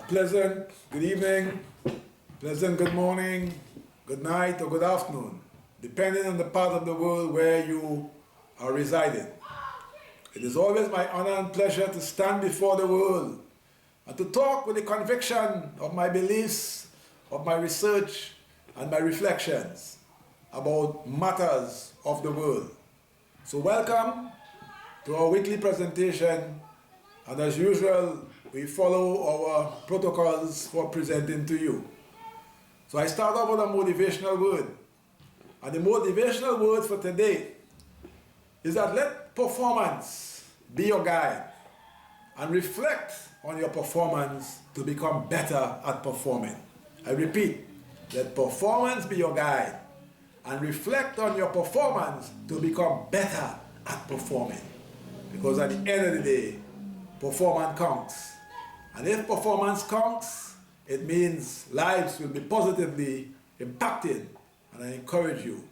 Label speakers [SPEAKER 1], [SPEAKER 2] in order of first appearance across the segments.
[SPEAKER 1] Pleasant good evening, pleasant good morning, good night, or good afternoon, depending on the part of the world where you are residing. It is always my honor and pleasure to stand before the world and to talk with the conviction of my beliefs, of my research, and my reflections about matters of the world. So welcome to our weekly presentation, and as usual, we follow our protocols for presenting to you. So I start off with a motivational word. And the motivational word for today is that let performance be your guide and reflect on your performance to become better at performing. I repeat, let performance be your guide and reflect on your performance to become better at performing. Because at the end of the day, performance counts. And if performance counts, it means lives will be positively impacted. And I encourage you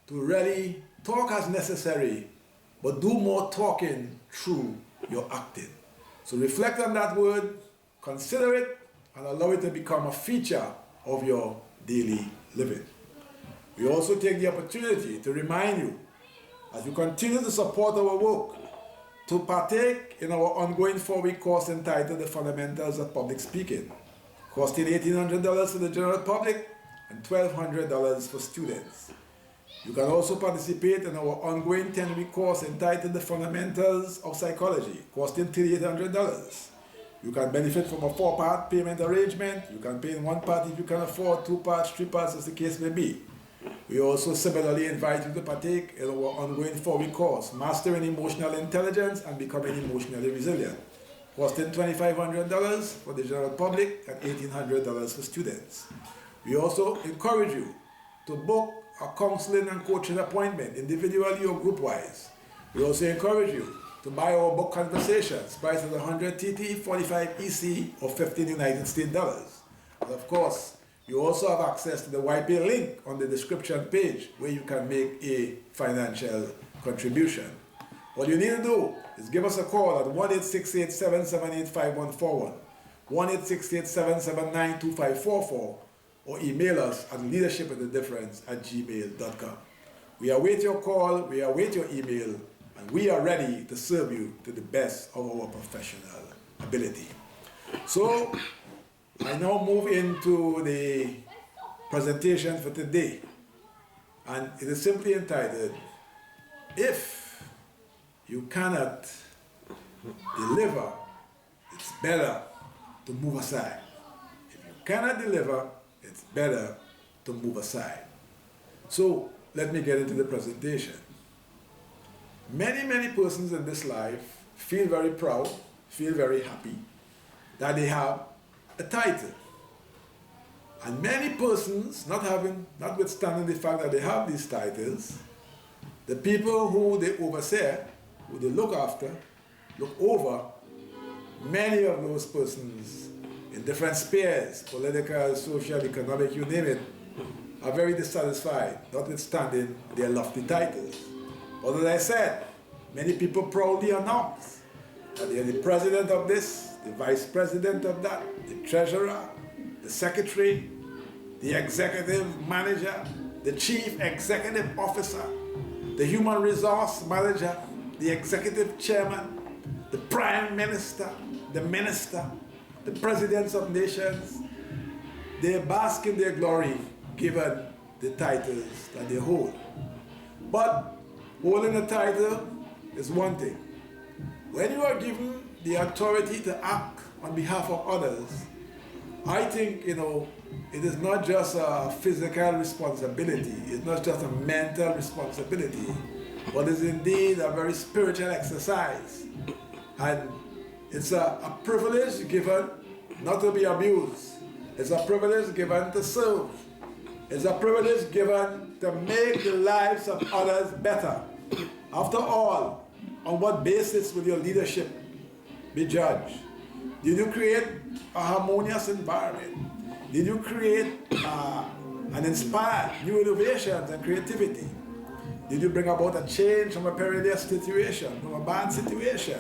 [SPEAKER 1] to really talk as necessary, but do more talking through your acting. So reflect on that word, consider it, and allow it to become a feature of your daily living. We also take the opportunity to remind you, as you continue to support our work, to partake in our ongoing 4-week course entitled The Fundamentals of Public Speaking, costing $1,800 for the general public and $1,200 for students. You can also participate in our ongoing 10-week course entitled The Fundamentals of Psychology, costing $3,800. You can benefit from a 4-part payment arrangement. You can pay in 1 part if you can afford, 2 parts, 3 parts, as the case may be. We also similarly invite you to partake in our ongoing 4-week course, Mastering Emotional Intelligence and Becoming Emotionally Resilient, costing $2,500 for the general public and $1,800 for students. We also encourage you to book a counseling and coaching appointment, individually or group-wise. We also encourage you to buy our book Conversations, priced at 100 TT, 45 EC, or 15 United States dollars. And of course, you also have access to the YP link on the description page where you can make a financial contribution. All you need to do is give us a call at 1-868-778-5141, 1-868-779-2544, or email us at leadershipwithadifference@gmail.com. We await your call, we await your email, and we are ready to serve you to the best of our professional ability. So, I now move into the presentation for today, and it is simply entitled, If You Cannot Deliver, It's Better to Move Aside. If you cannot deliver, it's better to move aside. So, let me get into the presentation. Many persons in this life feel very proud, feel very happy that they have a title. And many persons, notwithstanding the fact that they have these titles, the people who they oversee, who they look after, look over, many of those persons in different spheres, political, social, economic, you name it, are very dissatisfied, notwithstanding their lofty titles. But as I said, many people proudly announce that they are the president of this, the vice president of that, the treasurer, the secretary, the executive manager, the chief executive officer, the human resource manager, the executive chairman, the prime minister, the minister, the presidents of nations. They bask in their glory given the titles that they hold. But holding a title is one thing. When you are given the authority to act on behalf of others, I think, it is not just a physical responsibility, it's not just a mental responsibility, but it's indeed a very spiritual exercise. And it's a privilege given not to be abused. It's a privilege given to serve. It's a privilege given to make the lives of others better. After all, on what basis will your leadership be judged? Did you create a harmonious environment? Did you create and inspire new innovations and creativity? Did you bring about a change from a perilous situation, from a bad situation,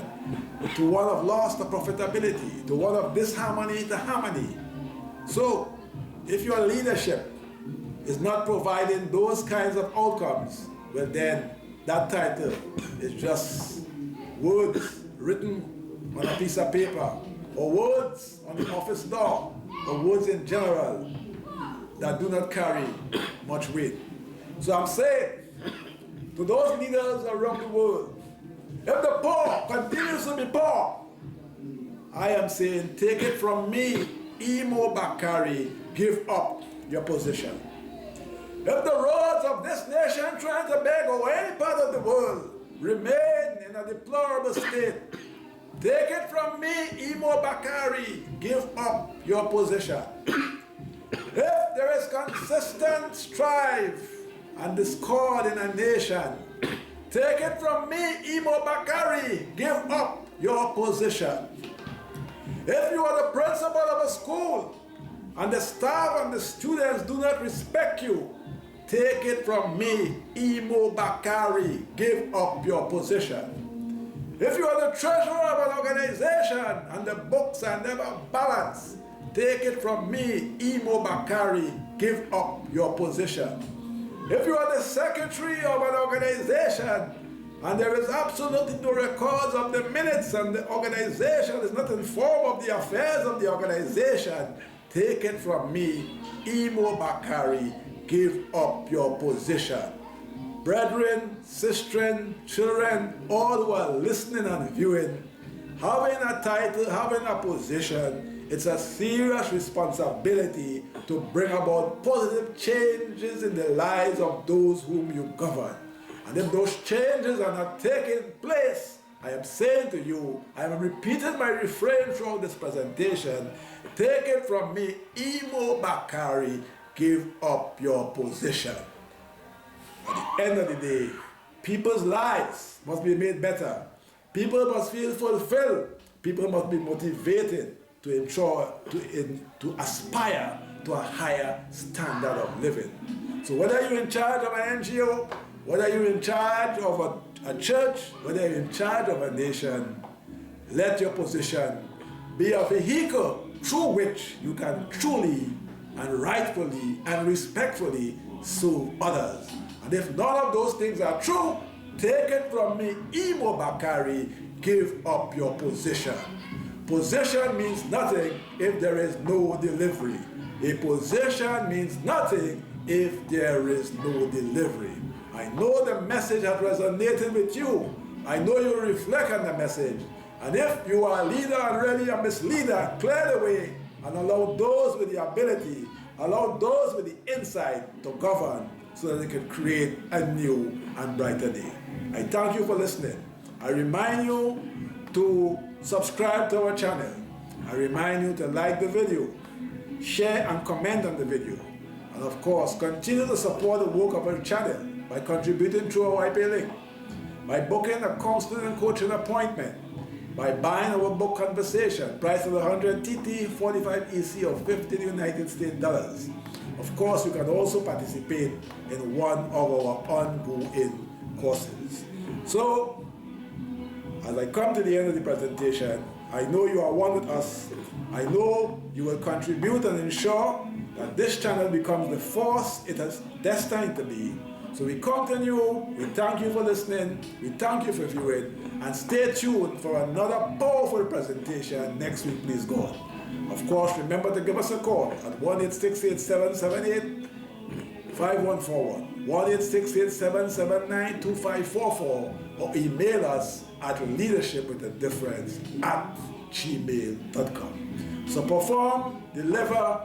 [SPEAKER 1] to one of loss to profitability, to one of disharmony to harmony? So, if your leadership is not providing those kinds of outcomes, well then, that title is just words written on a piece of paper, or words on the office door, or words in general that do not carry much weight. So I'm saying, to those leaders around the world, if the poor continues to be poor, I am saying, take it from me, Imo Bakari, give up your position. If the roads of this nation, trying to beg or any part of the world, remain in a deplorable state, take it from me, Imo Bakari, give up your position. If there is consistent strife and discord in a nation, take it from me, Imo Bakari, give up your position. If you are the principal of a school and the staff and the students do not respect you, take it from me, Imo Bakari, give up your position. If you are the treasurer of an organization and the books are never balanced, take it from me, Imo Bakari, give up your position. If you are the secretary of an organization and there is absolutely no records of the minutes and the organization is not informed of the affairs of the organization, take it from me, Imo Bakari, give up your position. Brethren, sistren, children, all who are listening and viewing, having a title, having a position, it's a serious responsibility to bring about positive changes in the lives of those whom you govern. And if those changes are not taking place, I am saying to you, I am repeating my refrain throughout this presentation, take it from me, Imo Bakari, give up your position. At the end of the day, people's lives must be made better. People must feel fulfilled. People must be motivated to ensure, to aspire to a higher standard of living. So whether you're in charge of an NGO, whether you're in charge of a church, whether you're in charge of a nation, let your position be a vehicle through which you can truly and rightfully and respectfully serve others. And if none of those things are true, take it from me, Imo Bakari, give up your position. Position means nothing if there is no delivery. A position means nothing if there is no delivery. I know the message has resonated with you. I know you reflect on the message. And if you are a leader and really a misleader, clear the way and allow those with the ability, allow those with the insight to govern so that they can create a new and brighter day. I thank you for listening. I remind you to subscribe to our channel. I remind you to like the video, share and comment on the video. And of course, continue to support the work of our channel by contributing through our IP link, by booking a counseling and coaching appointment, by buying our book Conversation, price of 100 TT, 45 EC or 15 United States dollars. Of course, you can also participate in one of our ongoing courses. So, as I come to the end of the presentation, I know you are one with us. I know you will contribute and ensure that this channel becomes the force it is destined to be. So we count on you, we thank you for listening, we thank you for viewing, and stay tuned for another powerful presentation next week, please God. Of course, remember to give us a call at 1-866-778-5141, 1-866-779-2544, or email us at leadershipwithadifference@gmail.com. So perform, deliver,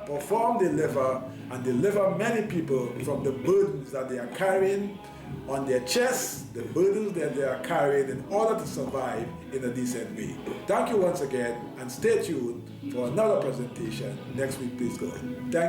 [SPEAKER 1] and deliver many people from the burdens that they are carrying on their chests, the burdens that they are carrying in order to survive in a decent way. Thank you once again, and stay tuned for another presentation next week, please God. Thank